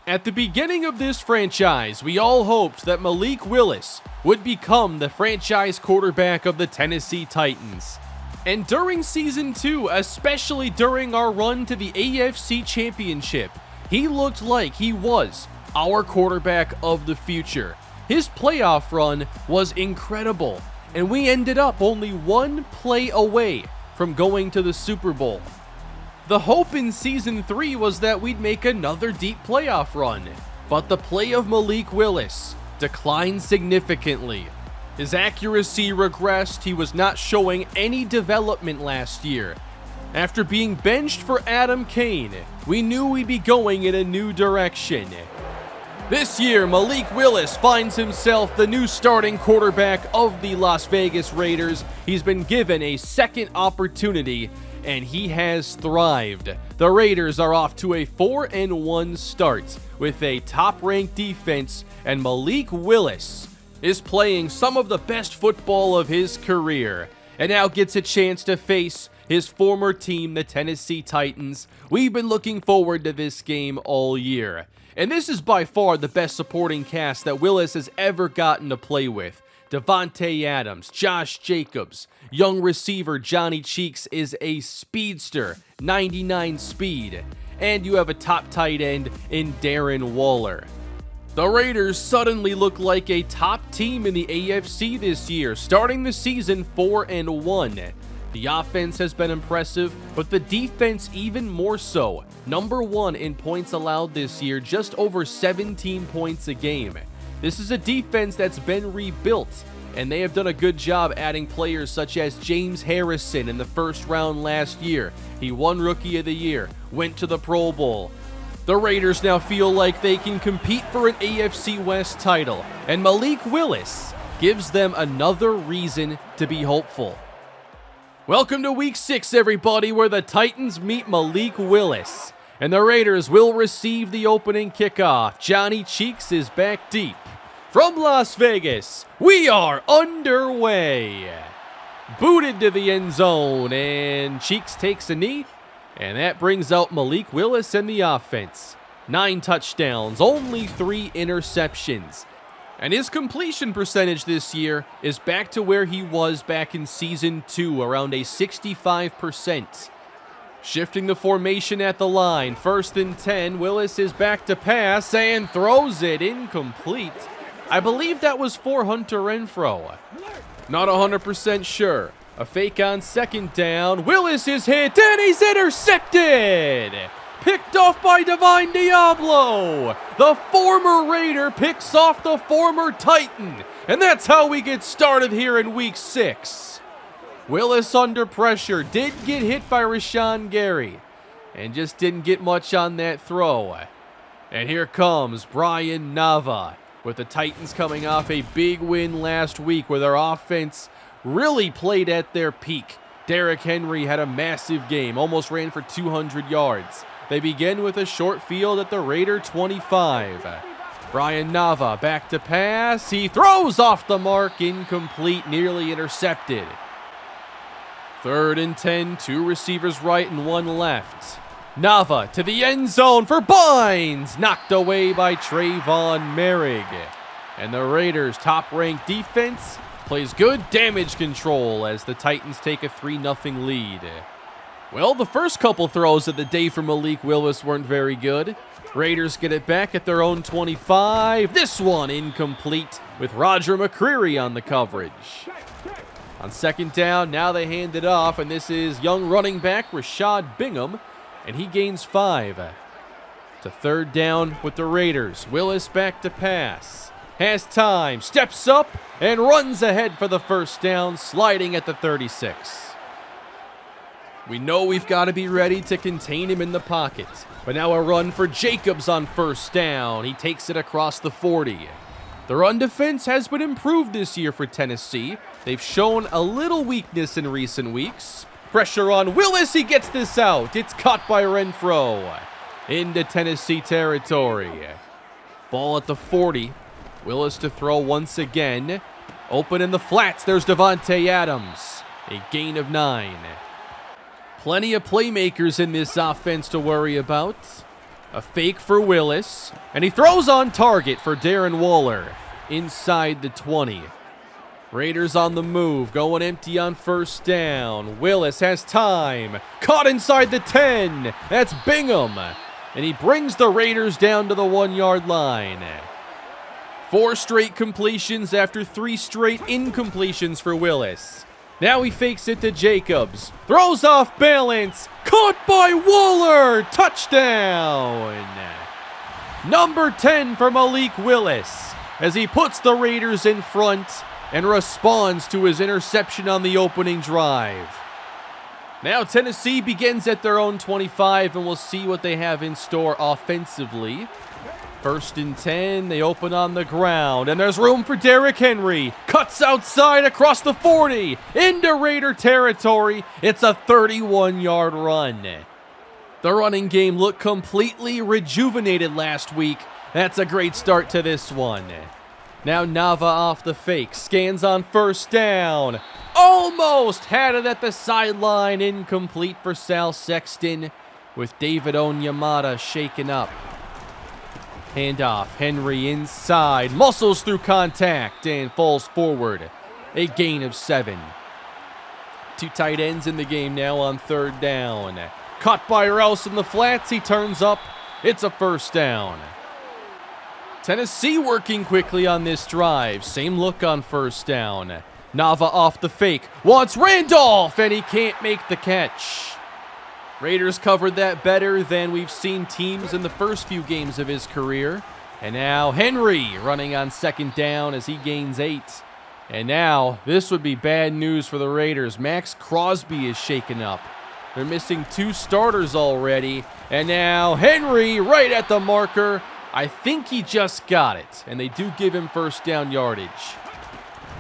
At the beginning of this franchise, we all hoped that Malik Willis would become the franchise quarterback of the Tennessee Titans. And during Season 2, especially during our run to the AFC Championship, he looked like he was our quarterback of the future. His playoff run was incredible, and we ended up only one play away from going to the Super Bowl. The hope in Season 3 was that we'd make another deep playoff run, but the play of Malik Willis declined significantly. His accuracy regressed, he was not showing any development last year. After being benched for Adam Kane, we knew we'd be going in a new direction. This year, Malik Willis finds himself the new starting quarterback of the Las Vegas Raiders. He's been given a second opportunity, and he has thrived. The Raiders are off to a 4-1 start with a top-ranked defense, and Malik Willis is playing some of the best football of his career, and now gets a chance to face his former team, the Tennessee Titans. We've been looking forward to this game all year, and this is by far the best supporting cast that Willis has ever gotten to play with. Davante Adams, Josh Jacobs, young receiver Johnny Cheeks is a speedster, 99 speed, and you have a top tight end in Darren Waller. The Raiders suddenly look like a top team in the AFC this year, starting the season 4-1. The offense has been impressive, but the defense even more so. Number 1 in points allowed this year, just over 17 points a game. This is a defense that's been rebuilt, and they have done a good job adding players such as James Harrison in the first round last year. He won Rookie of the Year, went to the Pro Bowl. The Raiders now feel like they can compete for an AFC West title, and Malik Willis gives them another reason to be hopeful. Welcome to Week 6, everybody, where the Titans meet Malik Willis, and the Raiders will receive the opening kickoff. Johnny Cheeks is back deep. From Las Vegas, we are underway. Booted to the end zone, and Cheeks takes a knee, and that brings out Malik Willis and the offense. 9 touchdowns, only 3 interceptions. And his completion percentage this year is back to where he was back in Season 2, around a 65%. Shifting the formation at the line, 1st and 10, Willis is back to pass and throws it incomplete. I believe that was for Hunter Renfrow. Not 100% sure. A fake on 2nd down. Willis is hit and he's intercepted. Picked off by Divine Diablo. The former Raider picks off the former Titan. And that's how we get started here in Week 6. Willis under pressure. Did get hit by Rashawn Gary. And just didn't get much on that throw. And here comes Brian Nava, with the Titans coming off a big win last week where their offense really played at their peak. Derrick Henry had a massive game, almost ran for 200 yards. They begin with a short field at the Raider 25. Brian Nava back to pass. He throws off the mark, incomplete, nearly intercepted. 3rd and 10, 2 receivers right and 1 left. Nava to the end zone for Bynes, knocked away by Trayvon Merrick. And the Raiders' top-ranked defense plays good damage control as the Titans take a 3-0 lead. Well, the first couple throws of the day for Malik Willis weren't very good. Raiders get it back at their own 25. This one incomplete with Roger McCreary on the coverage. On 2nd down, now they hand it off, and this is young running back Rashad Bingham, and he gains 5. To 3rd down with the Raiders. Willis back to pass. Has time, steps up, and runs ahead for the 1st down, sliding at the 36. We know we've got to be ready to contain him in the pocket. But now a run for Jacobs on 1st down. He takes it across the 40. The run defense has been improved this year for Tennessee. They've shown a little weakness in recent weeks. Pressure on Willis, he gets this out. It's caught by Renfrow. Into Tennessee territory. Ball at the 40. Willis to throw once again. Open in the flats, there's Davante Adams. A gain of 9. Plenty of playmakers in this offense to worry about. A fake for Willis, and he throws on target for Darren Waller inside the 20. Raiders on the move, going empty on first down. Willis has time, caught inside the 10. That's Bingham, and he brings the Raiders down to the 1-yard line. 4 straight completions after 3 straight incompletions for Willis. Now he fakes it to Jacobs, throws off balance, caught by Waller, touchdown! Number 10 for Malik Willis as he puts the Raiders in front and responds to his interception on the opening drive. Now Tennessee begins at their own 25, and we'll see what they have in store offensively. 1st and 10, they open on the ground, and there's room for Derrick Henry. Cuts outside across the 40, into Raider territory. It's a 31-yard run. The running game looked completely rejuvenated last week. That's a great start to this one. Now Nava off the fake, scans on first down. Almost had it at the sideline, incomplete for Sal Sexton, with David Onyemata shaken up. Handoff, Henry inside, muscles through contact and falls forward. A gain of 7. 2 tight ends in the game now on 3rd down. Caught by Rouse in the flats, he turns up. It's a 1st down. Tennessee working quickly on this drive. Same look on 1st down. Nava off the fake, wants Randolph, and he can't make the catch. Raiders covered that better than we've seen teams in the first few games of his career. And now Henry running on 2nd down as he gains 8. And now this would be bad news for the Raiders. Max Crosby is shaken up. They're missing 2 starters already. And now Henry right at the marker. I think he just got it. And they do give him 1st down yardage.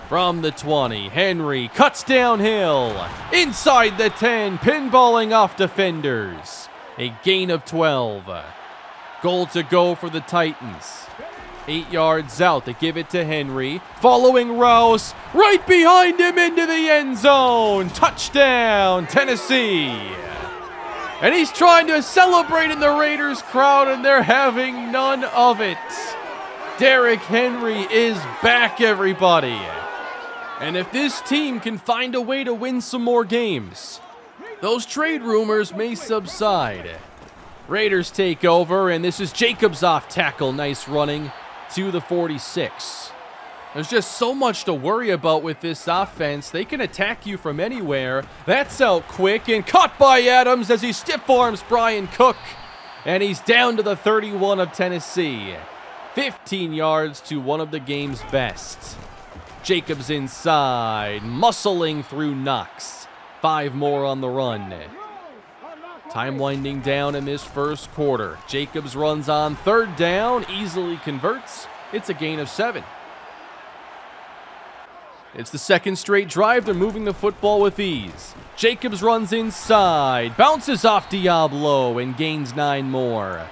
From the 20, Henry cuts downhill, inside the 10, pinballing off defenders. A gain of 12. Goal to go for the Titans. 8 yards out, they give it to Henry, following Rouse, right behind him into the end zone. Touchdown, Tennessee. And he's trying to celebrate in the Raiders crowd, and they're having none of it. Derrick Henry is back, everybody. And if this team can find a way to win some more games, those trade rumors may subside. Raiders take over, and this is Jacobs off tackle. Nice running to the 46. There's just so much to worry about with this offense. They can attack you from anywhere. That's out quick and caught by Adams as he stiff arms Brian Cook. And he's down to the 31 of Tennessee. 15 yards to one of the game's best. Jacobs inside, muscling through Knox. 5 more on the run. Time winding down in this 1st quarter. Jacobs runs on 3rd down, easily converts. It's a gain of 7. It's the 2nd straight drive. They're moving the football with ease. Jacobs runs inside, bounces off Diablo, and gains 9 more.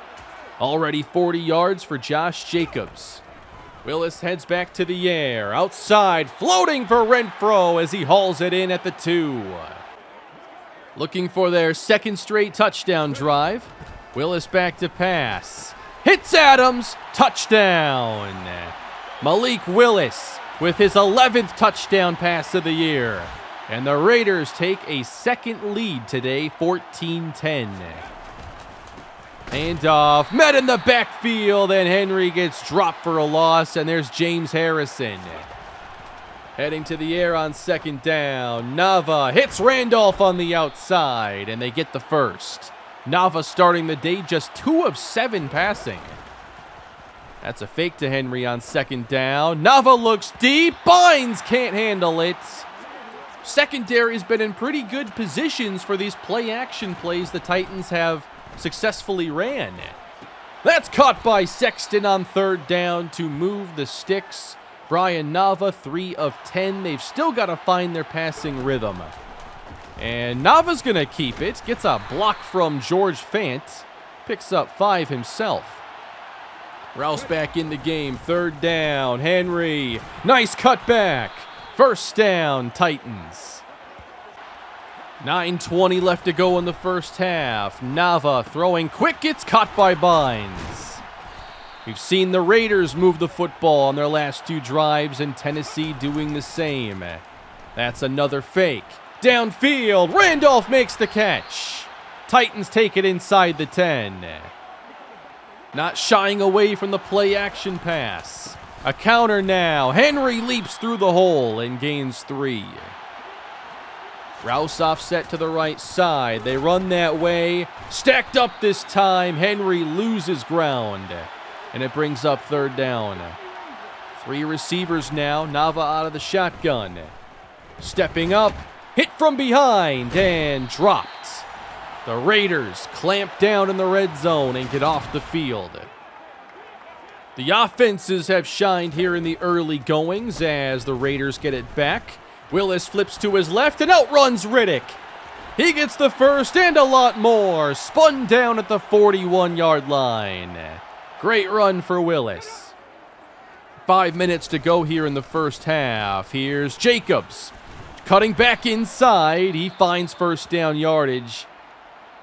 Already 40 yards for Josh Jacobs. Willis heads back to the air, outside, floating for Renfro as he hauls it in at the 2. Looking for their 2nd straight touchdown drive. Willis back to pass. Hits Adams, touchdown. Malik Willis with his 11th touchdown pass of the year. And the Raiders take a 2nd lead today, 14-10. Handoff, met in the backfield, and Henry gets dropped for a loss, and there's James Harrison. Heading to the air on 2nd down. Nava hits Randolph on the outside, and they get the 1st. Nava starting the day just 2 of 7 passing. That's a fake to Henry on 2nd down. Nava looks deep, Bynes can't handle it. Secondary's been in pretty good positions for these play-action plays the Titans have successfully ran. That's caught by Sexton on 3rd down to move the sticks. Brian Nava, 3 of 10. They've still got to find their passing rhythm. And Nava's going to keep it. Gets a block from George Fant. Picks up 5 himself. Rouse back in the game. 3rd down. Henry. Nice cutback. 1st down, Titans. 9:20 left to go in the first half. Nava throwing quick, gets caught by Bynes. We've seen the Raiders move the football on their last 2 drives, and Tennessee doing the same. That's another fake. Downfield, Randolph makes the catch. Titans take it inside the 10. Not shying away from the play-action pass. A counter now. Henry leaps through the hole and gains 3. Rouse offset to the right side. They run that way. Stacked up this time. Henry loses ground. And it brings up 3rd down. 3 receivers now. Nava out of the shotgun. Stepping up. Hit from behind and dropped. The Raiders clamp down in the red zone and get off the field. The offenses have shined here in the early goings as the Raiders get it back. Willis flips to his left and outruns Riddick. He gets the first and a lot more. Spun down at the 41-yard line. Great run for Willis. 5 minutes to go here in the first half. Here's Jacobs. Cutting back inside. He finds first down yardage.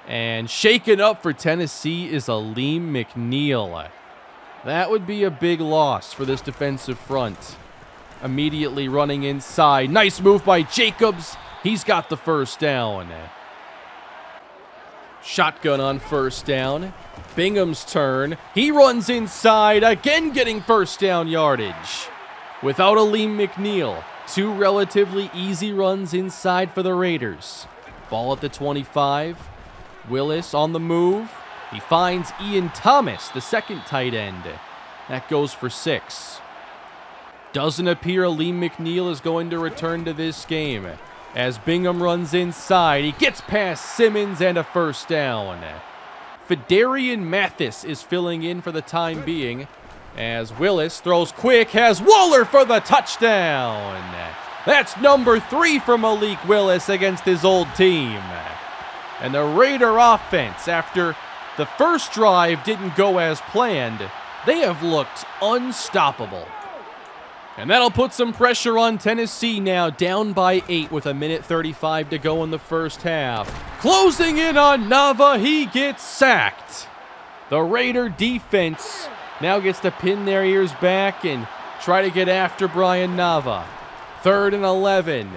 And shaken up for Tennessee is Aleem McNeil. That would be a big loss for this defensive front. Immediately running inside. Nice move by Jacobs. He's got the first down. Shotgun on first down. Bingham's turn. He runs inside, again getting first down yardage. Without Aleem McNeil, 2 relatively easy runs inside for the Raiders. Ball at the 25. Willis on the move. He finds Ian Thomas, the second tight end. That goes for 6. Doesn't appear Aleem McNeil is going to return to this game. As Bingham runs inside, he gets past Simmons and a first down. Fidarian Mathis is filling in for the time being. As Willis throws quick, has Waller for the touchdown. That's number 3 for Malik Willis against his old team. And the Raider offense, after the first drive didn't go as planned, they have looked unstoppable. And that'll put some pressure on Tennessee now, down by 8 with 1:35 to go in the first half. Closing in on Nava, he gets sacked. The Raider defense now gets to pin their ears back and try to get after Brian Nava. 3rd and 11.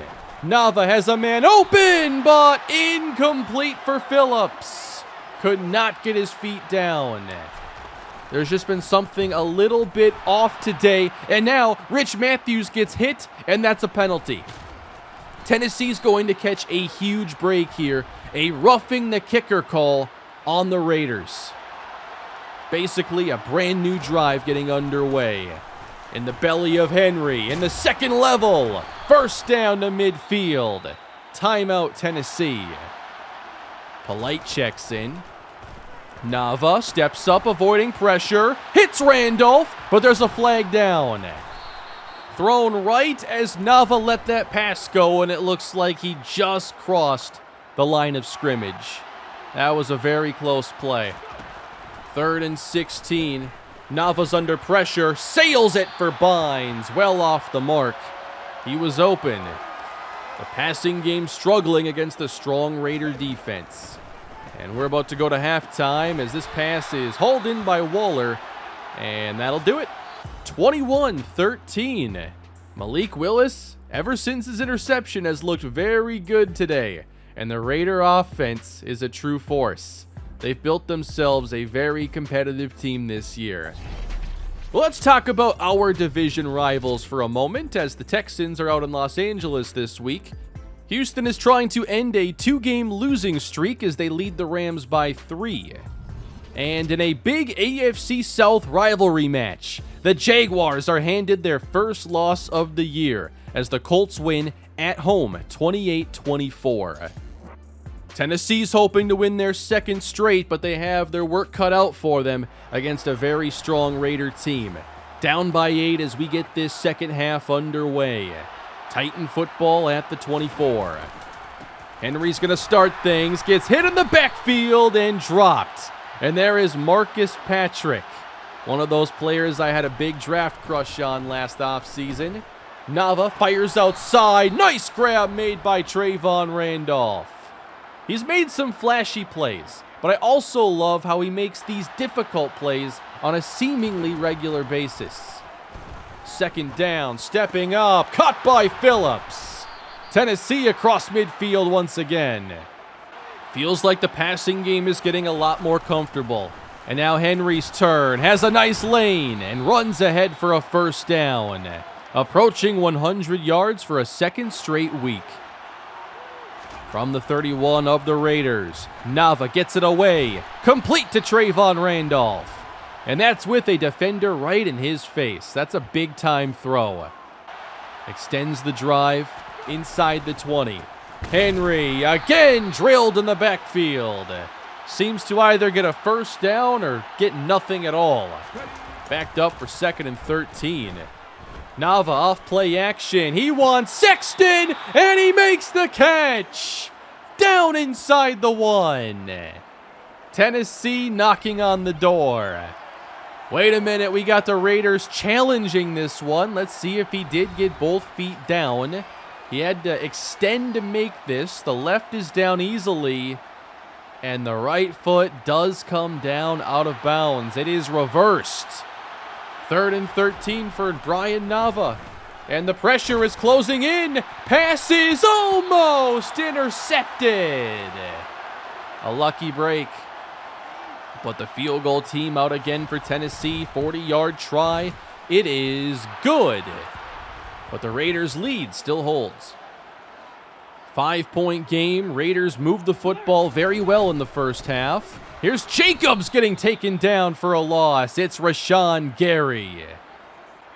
Nava has a man open, but incomplete for Phillips. Could not get his feet down. There's just been something a little bit off today, and now Rich Matthews gets hit, and that's a penalty. Tennessee's going to catch a huge break here, a roughing the kicker call on the Raiders. Basically a brand new drive getting underway. In the belly of Henry, in the second level, first down to midfield. Timeout Tennessee. Polite checks in. Nava steps up, avoiding pressure, hits Randolph, but there's a flag down. Thrown right as Nava let that pass go, and it looks like he just crossed the line of scrimmage. That was a very close play. 3rd and 16. Nava's under pressure, sails it for Bynes, well off the mark. He was open. The passing game struggling against a strong Raider defense. And we're about to go to halftime as this pass is hauled in by Waller, and that'll do it. 21-13. Malik Willis, ever since his interception, has looked very good today, and the Raider offense is a true force. They've built themselves a very competitive team this year. Well, let's talk about our division rivals for a moment, as the Texans are out in Los Angeles this week. Houston is trying to end a 2-game losing streak as they lead the Rams by 3. And in a big AFC South rivalry match, the Jaguars are handed their first loss of the year as the Colts win at home 28-24. Tennessee's hoping to win their second straight, but they have their work cut out for them against a very strong Raider team. Down by 8 as we get this second half underway. Titan football at the 24. Henry's going to start things, gets hit in the backfield and dropped. And there is Marcus Patrick, one of those players I had a big draft crush on last offseason. Nava fires outside. Nice grab made by Trayvon Randolph. He's made some flashy plays, but I also love how he makes these difficult plays on a seemingly regular basis. Second down, stepping up, caught by Phillips. Tennessee across midfield once again. Feels like the passing game is getting a lot more comfortable. And now Henry's turn, has a nice lane, and runs ahead for a first down. Approaching 100 yards for a second straight week. From the 31 of the Raiders, Nava gets it away, complete to Trayvon Randolph. And that's with a defender right in his face. That's a big-time throw. Extends the drive inside the 20. Henry again drilled in the backfield. Seems to either get a first down or get nothing at all. Backed up for 2nd and 13. Nava off play action. He wants Sexton, and he makes the catch. Down inside the 1. Tennessee knocking on the door. Wait a minute, we got the Raiders challenging this one. Let's see if he did get both feet down. He had to extend to make this. The left is down easily, and the right foot does come down out of bounds. It is reversed. 3rd and 13 for Brian Nava. And the pressure is closing in. Pass is almost intercepted. A lucky break. But the field goal team out again for Tennessee. 40-yard try. It is good. But the Raiders' lead still holds. 5-point game. Raiders moved the football very well in the first half. Here's Jacobs getting taken down for a loss. It's Rashawn Gary.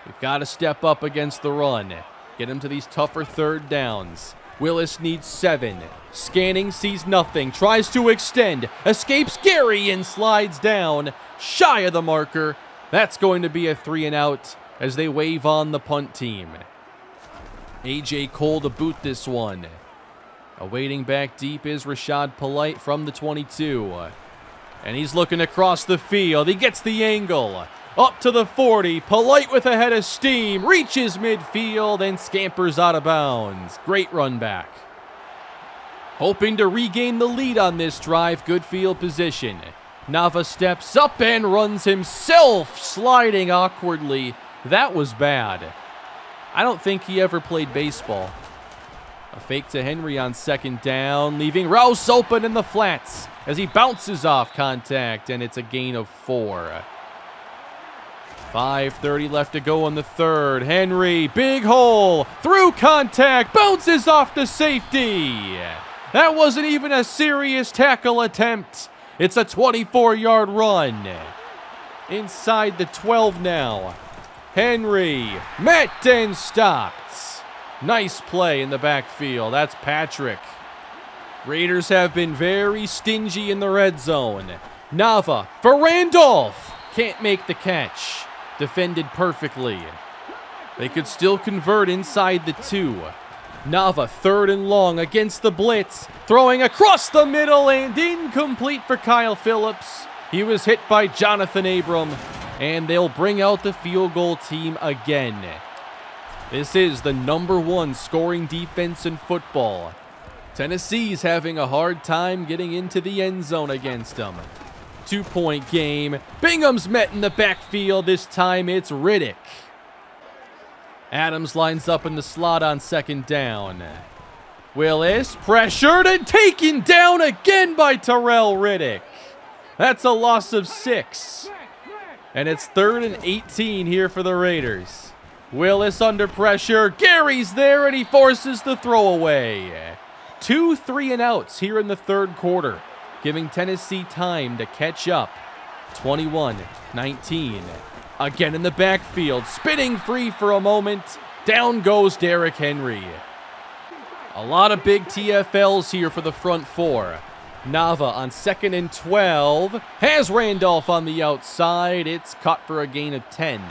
We've got to step up against the run. Get him to these tougher third downs. Willis needs 7. Scanning, sees nothing. Tries to extend. Escapes Gary and slides down. Shy of the marker. That's going to be a 3 and out as they wave on the punt team. A.J. Cole to boot this one. Awaiting back deep is Rashad Polite from the 22. And he's looking across the field. He gets the angle. Up to the 40. Polite with a head of steam. Reaches midfield and scampers out of bounds. Great run back. Hoping to regain the lead on this drive. Good field position. Nava steps up and runs himself, sliding awkwardly. That was bad. I don't think he ever played baseball. A fake to Henry on 2nd down, leaving Rouse open in the flats as he bounces off contact, and it's a gain of 4. 5:30 left to go in the 3rd. Henry, big hole, through contact, bounces off the safety. That wasn't even a serious tackle attempt. It's a 24-yard run. Inside the 12 now. Henry, met and stopped. Nice play in the backfield. That's Patrick. Raiders have been very stingy in the red zone. Nava for Randolph. Can't make the catch. Defended perfectly. They could still convert inside the 2. Nava 3rd and long against the blitz. Throwing across the middle and incomplete for Kyle Phillips. He was hit by Jonathan Abram. And they'll bring out the field goal team again. This is the #1 scoring defense in football. Tennessee's having a hard time getting into the end zone against them. 2-point game. Bingham's met in the backfield. This time it's Riddick. Adams lines up in the slot on 2nd down. Willis pressured and taken down again by Terrell Riddick. That's a loss of 6. And it's 3rd and 18 here for the Raiders. Willis under pressure. Gary's there, and he forces the throwaway. 2 3 and outs here in the 3rd quarter, giving Tennessee time to catch up. 21-19. Again in the backfield, spinning free for a moment. Down goes Derrick Henry. A lot of big TFLs here for the front 4. Nava on 2nd and 12. Has Randolph on the outside. It's caught for a gain of 10.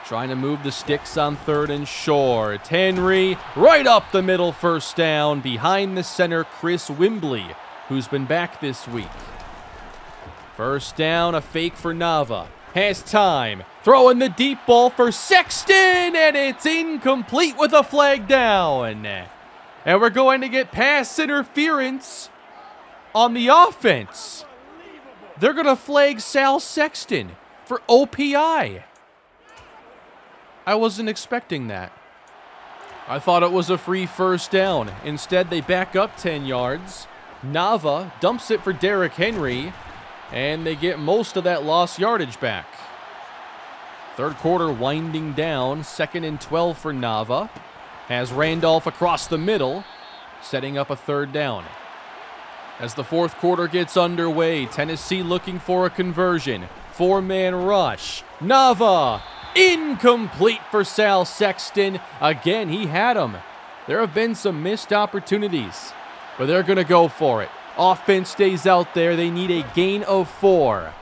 Trying to move the sticks on 3rd and short. Henry right up the middle, first down. Behind the center, Chris Wimbley, who's been back this week. First down, a fake for Nava. Has time. Throwing the deep ball for Sexton, and it's incomplete with a flag down. And we're going to get pass interference on the offense. They're going to flag Sal Sexton for OPI. I wasn't expecting that. I thought it was a free first down. Instead, they back up 10 yards. Nava dumps it for Derrick Henry, and they get most of that lost yardage back. Third quarter winding down. 2nd and 12 for Nava. Has Randolph across the middle, setting up a third down. As the fourth quarter gets underway, Tennessee looking for a conversion. 4-man rush. Nava, incomplete for Sal Sexton. Again, he had him. There have been some missed opportunities, but they're going to go for it. Offense stays out there. They need a gain of 4.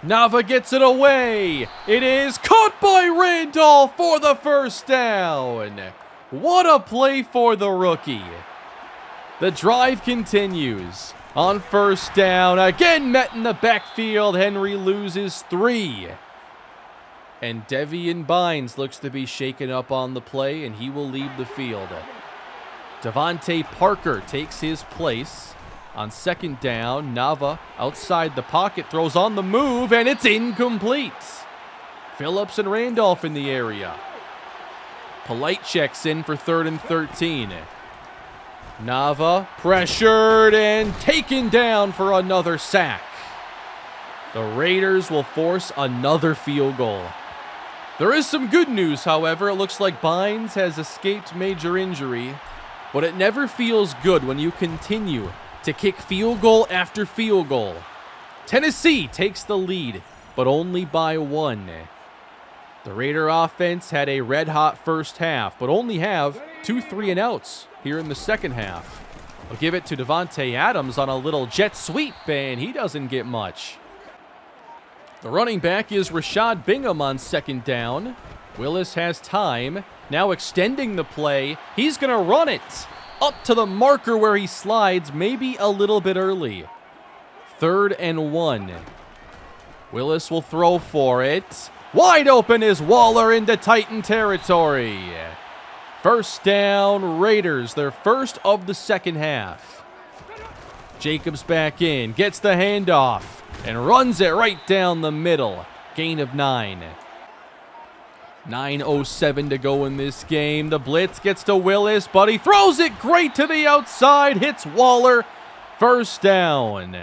Nava gets it away. It is caught by Randolph for the first down. What a play for the rookie. The drive continues. On first down, again met in the backfield. Henry loses 3. And Devian Bynes looks to be shaken up on the play, and he will leave the field. Devontae Parker takes his place. On second down, Nava outside the pocket, throws on the move, and it's incomplete. Phillips and Randolph in the area. Polite checks in for 3rd and 13. Nava pressured and taken down for another sack. The Raiders will force another field goal. There is some good news, however. It looks like Bynes has escaped major injury, but it never feels good when you continue to kick field goal after field goal. Tennessee takes the lead, but only by 1. The Raider offense had a red-hot first half, but only have 2 3-and-outs here in the second half. I'll give it to Devontae Adams on a little jet sweep, and he doesn't get much. The running back is Rashad Bingham on second down. Willis has time, now extending the play. He's going to run it up to the marker where he slides, maybe a little bit early. 3rd and 1. Willis will throw for it. Wide open is Waller into Titan territory. First down, Raiders, their first of the second half. Jacobs back in, gets the handoff, and runs it right down the middle. Gain of 9. 9:07 to go in this game. The blitz gets to Willis, but he throws it great to the outside, hits Waller. First down.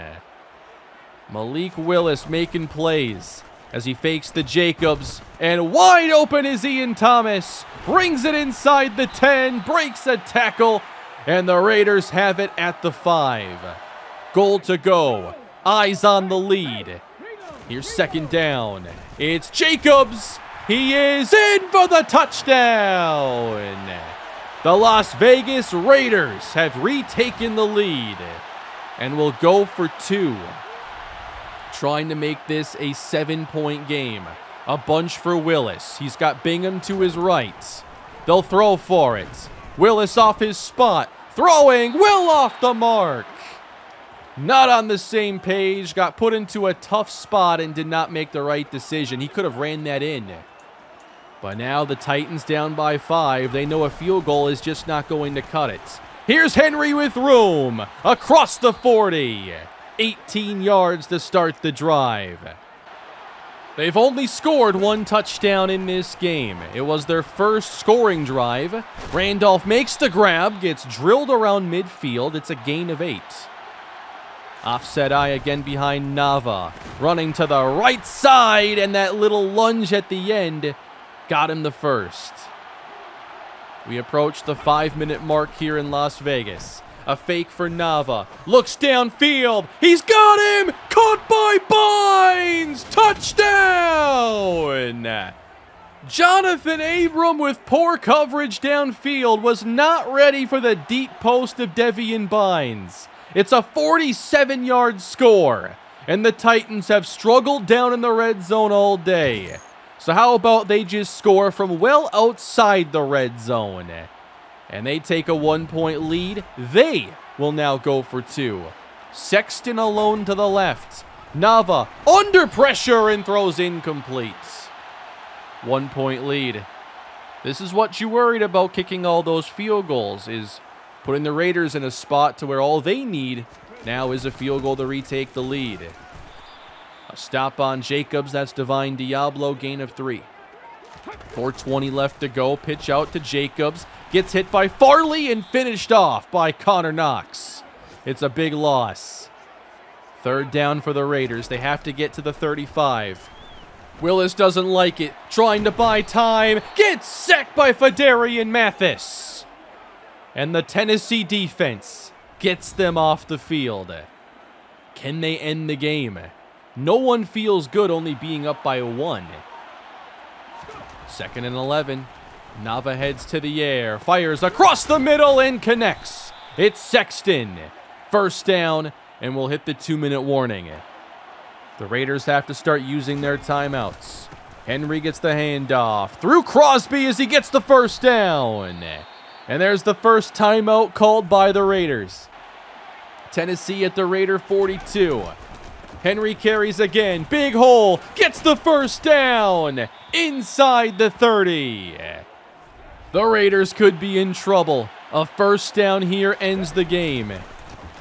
Malik Willis making plays as he fakes the Jacobs, and wide open is Ian Thomas. Brings it inside the 10, breaks a tackle, and the Raiders have it at the 5. Goal to go. Eyes on the lead. Here's second down. It's Jacobs. He is in for the touchdown. The Las Vegas Raiders have retaken the lead and will go for 2. Trying to make this a 7-point game. A bunch for Willis. He's got Bingham to his right. They'll throw for it. Willis off his spot. Throwing well off the mark. Not on the same page. Got put into a tough spot and did not make the right decision. He could have ran that in. But now the Titans down by 5. They know a field goal is just not going to cut it. Here's Henry with room. Across the 40. 18 yards to start the drive. They've only scored 1 touchdown in this game. It was their first scoring drive. Randolph makes the grab, gets drilled around midfield. It's a gain of 8. Offset eye again behind Nava. Running to the right side, and that little lunge at the end got him the first. We approach the 5-minute mark here in Las Vegas. A fake for Nava. Looks downfield. He's got him! Caught by Bynes! Touchdown! Jonathan Abram with poor coverage downfield was not ready for the deep post of Devian Bynes. It's a 47-yard score, and the Titans have struggled down in the red zone all day. So how about they just score from well outside the red zone? And they take a 1-point lead. They will now go for 2. Sexton alone to the left. Nava under pressure and throws incomplete. 1-point lead. This is what you worried about kicking all those field goals, is putting the Raiders in a spot to where all they need now is a field goal to retake the lead. A stop on Jacobs, that's Divine Diablo, gain of 3. 4:20 left to go, pitch out to Jacobs, gets hit by Farley and finished off by Connor Knox. It's a big loss. 3rd down for the Raiders, they have to get to the 35. Willis doesn't like it, trying to buy time, gets sacked by Fedarian Mathis. And the Tennessee defense gets them off the field. Can they end the game? No one feels good only being up by 1. 2nd and 11. Nava heads to the air, fires across the middle and connects. It's Sexton. 1st down, and we'll hit the 2-minute warning. The Raiders have to start using their timeouts. Henry gets the handoff through Crosby as he gets the 1st down. And there's the first timeout called by the Raiders. Tennessee at the Raider 42. Henry carries again. Big hole. Gets the 1st down. Inside the 30. The Raiders could be in trouble. A 1st down here ends the game.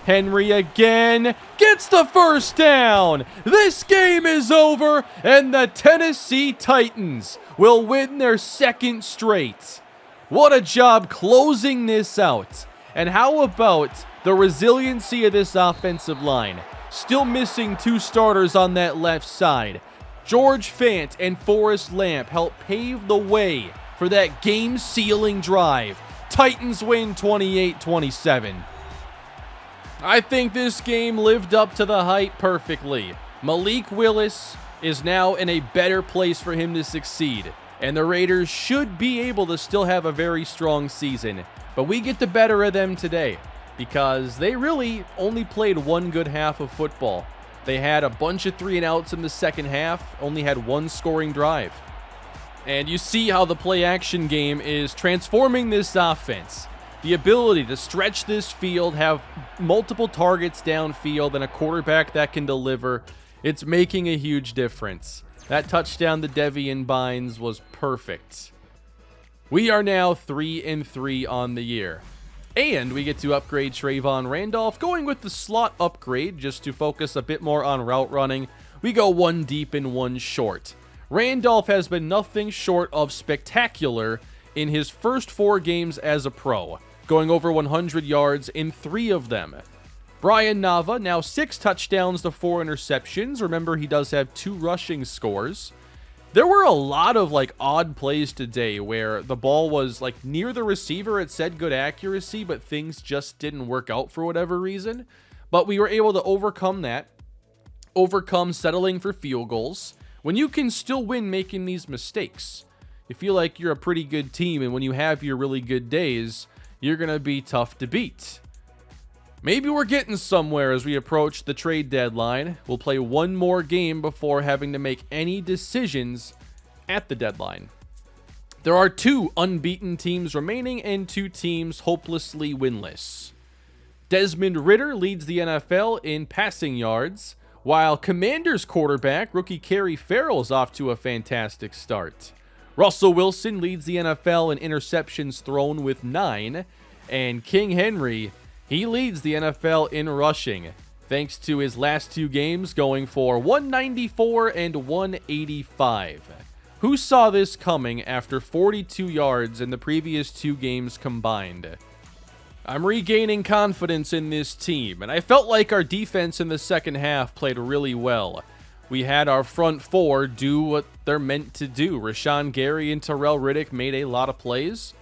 Henry again gets the 1st down. This game is over, and the Tennessee Titans will win their 2nd straight. What a job closing this out. And how about the resiliency of this offensive line? Still missing 2 starters on that left side. George Fant and Forrest Lamp help pave the way for that game-sealing drive. Titans win 28-27. I think this game lived up to the hype perfectly. Malik Willis is now in a better place for him to succeed, and the Raiders should be able to still have a very strong season. But we get the better of them today because they really only played 1 good half of football. They had a bunch of 3-and-outs in the second half, only had 1 scoring drive. And you see how the play-action game is transforming this offense. The ability to stretch this field, have multiple targets downfield, and a quarterback that can deliver, it's making a huge difference. That touchdown to Devian Bynes was perfect. We are now 3-3 on the year. And we get to upgrade Trayvon Randolph, going with the slot upgrade just to focus a bit more on route running. We go 1 deep and 1 short. Randolph has been nothing short of spectacular in his first 4 games as a pro, going over 100 yards in 3 of them. Brian Nava, now 6 touchdowns to 4 interceptions. Remember, he does have 2 rushing scores. There were a lot of odd plays today where the ball was near the receiver. It said good accuracy, but things just didn't work out for whatever reason. But we were able to overcome that, overcome settling for field goals. When you can still win making these mistakes, you feel like you're a pretty good team, and when you have your really good days, you're going to be tough to beat. Maybe we're getting somewhere as we approach the trade deadline. We'll play 1 more game before having to make any decisions at the deadline. There are 2 unbeaten teams remaining and 2 teams hopelessly winless. Desmond Ridder leads the NFL in passing yards, while Commanders quarterback rookie Kerry Farrell is off to a fantastic start. Russell Wilson leads the NFL in interceptions thrown with 9, and King Henry, he leads the NFL in rushing, thanks to his last 2 games going for 194 and 185. Who saw this coming after 42 yards in the previous 2 games combined? I'm regaining confidence in this team, and I felt like our defense in the second half played really well. We had our front 4 do what they're meant to do. Rashawn Gary and Terrell Riddick made a lot of plays,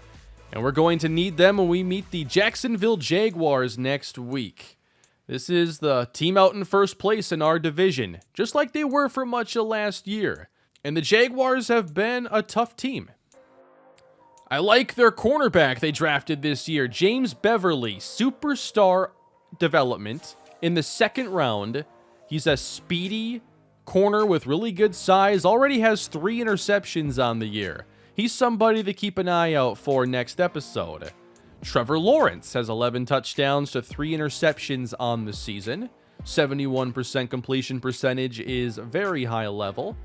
and we're going to need them when we meet the Jacksonville Jaguars next week. This is the team out in first place in our division, just like they were for much of last year. And the Jaguars have been a tough team. I like their cornerback they drafted this year, James Beverly, superstar development in the 2nd round. He's a speedy corner with really good size, already has 3 interceptions on the year. He's somebody to keep an eye out for next episode. Trevor Lawrence has 11 touchdowns to 3 interceptions on the season. 71% completion percentage is very high level.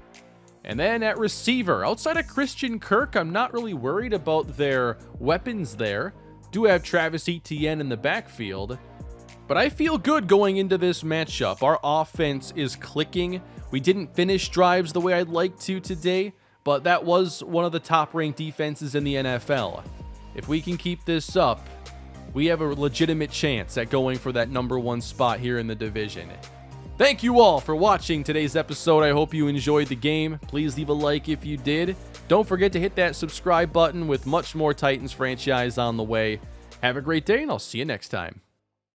And then at receiver, outside of Christian Kirk, I'm not really worried about their weapons there. Do have Travis Etienne in the backfield, but I feel good going into this matchup. Our offense is clicking. We didn't finish drives the way I'd like to today, but that was one of the top-ranked defenses in the NFL. If we can keep this up, we have a legitimate chance at going for that #1 spot here in the division. Thank you all for watching today's episode. I hope you enjoyed the game. Please leave a like if you did. Don't forget to hit that subscribe button with much more Titans franchise on the way. Have a great day, and I'll see you next time.